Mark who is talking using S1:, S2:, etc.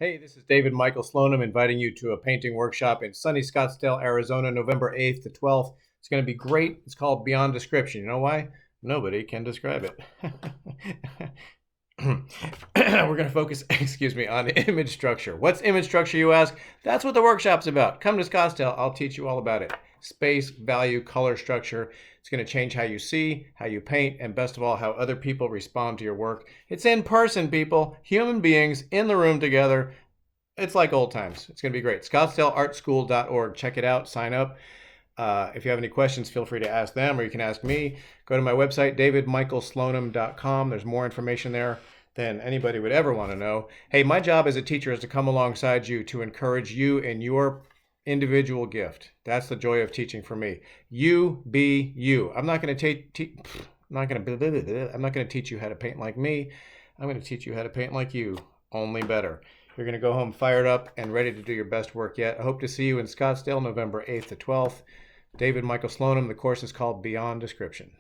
S1: Hey, this is David Michael Slonim inviting you to a painting workshop in sunny Scottsdale, Arizona, November 8th to 12th. It's going to be great. It's called Beyond Description. You know why? Nobody can describe it. We're going to focus, on image structure. What's image structure, you ask? That's what the workshop's about. Come to Scottsdale. I'll teach you all about it. Space, value, color structure. It's going to change how you see, how you paint, and best of all, how other people respond to your work. It's in person, people. Human beings in the room together. It's like old times. It's going to be great. ScottsdaleArtSchool.org. Check it out. Sign up. If you have any questions, feel free to ask them or you can ask me. Go to my website, davidmichaelslonim.com. There's more information there than anybody would ever want to know. Hey, my job as a teacher is to come alongside you to encourage you in your individual gift. That's the joy of teaching for me. You be you. I'm not going to teach you how to paint like me. I'm going to teach you how to paint like you, only better. You're going to go home fired up and ready to do your best work yet. I hope to see you in Scottsdale, November 8th to 12th. David Michael Slonim. The course is called Beyond Description.